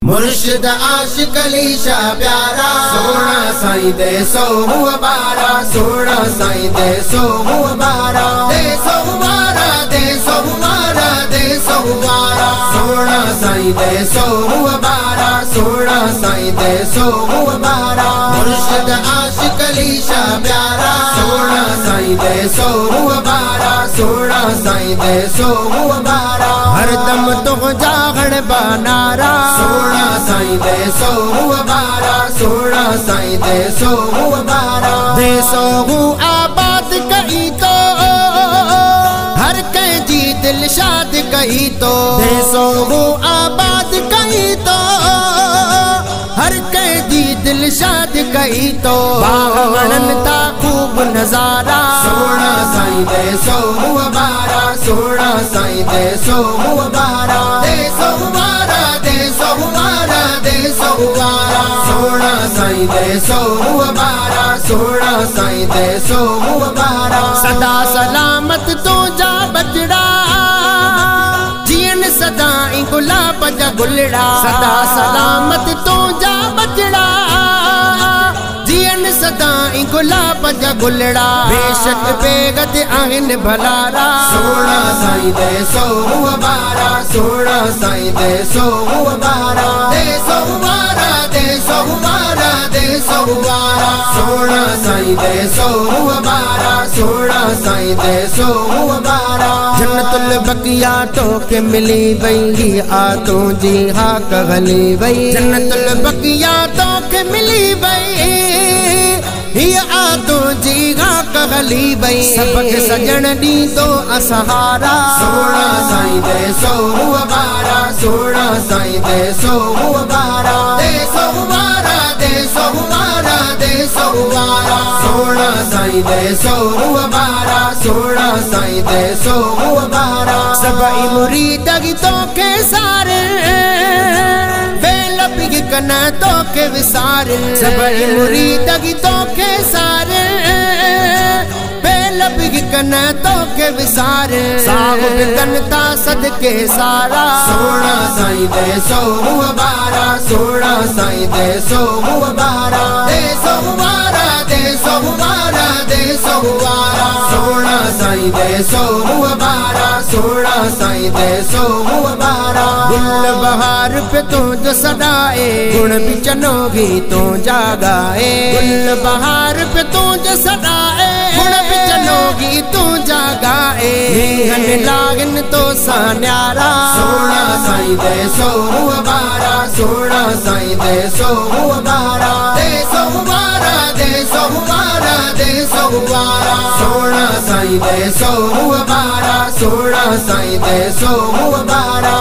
मुर्शिद आशिक अली शाह प्यारा सोना साईं दे सो मुबारा सोना साईं दे सो मुबारा दे सो मुबारा दे सो मुबारा दे सो मुबारा सोना साईं दे सो मुबारा सोना साईं दे सो मुबारा मुर्शिद आशिक अली शाह प्यारा सोना साईं दे सो मुबारा सोना साईं दे सो मुबारा हरदम तो जागण बनारा सोना साईं दे सो मुबारा सोना साईं दे सो मुबारा दे सो आबाद कही तो हर कहीं जी दिल शाद कही तो दे सो आबाद कही तो हर कहीं जी दिल शाद कही तो बागणन ता खूब नजारा सोना साईं दे सो मुबारा सोना साईं दे सो मुबारा दे सो मुबारा दे सो मुबारा दे सो मुबारा सोना साईं दे सो मुबारा सोना साईं दे सो मुबारा सदा सलामत तो जा बजड़ा जियन सदा गुलाब जा गुलड़ा सदा सलामत तो जा बजड़ा जियन सदा गुलाब जा गुलड़ा बेशक बेगत आहिन भलारा सोना साईं दे सो मुबारा सोना साईं दे सो मुबारा दे सो मुबारा दे सो मुबारा दे सो मुबारा सोना साईं दे सो मुबारा सोना साईं दे सो मुबारा जन्नतुल बकिया तो के मिली वही आ तो जी हा कहली वही जन्नतुल बकिया तो के मिली वही ही आ तो जी हा कहली वही सबक सजन दी तो असहारा सोना साईं दे सो मुबारा सोना साईं दे सो मुबारा दे सो मुबारा दे सो मुबारा दे सो मुबारा सोना साईं दे सो मुबारा सोना साईं दे सो मुबारा सबई मुरीद तो के सारे बेलबी कना तो के विसारे सबई मुरीद तो के सारे बेलबी कना तो के विसारे साहब गनता सदके सारा सोना साईं दे सो मुबारा सोना साईं दे सो मुबारा दे सो मुबारा दे सो मुबारा दे सो मुबारा सोना साईं दे सो मुबारा सोना साईं दे सो मुबारा गुल बहार पे तो जो सदाए गुण बिचनो भी तो जागाए गुल बहार पे तो जो सदाए गुण बिचनो भी तो जागाए हन लागन तो सान्यारा सोना साईं दे सो मुबारा सोना साईं दे सो मुबारा दे सो मुबारा दे सो मुबारा दे सो मुबारा सोना साईं दे सो मुबारा सोना साईं दे सो मुबारा।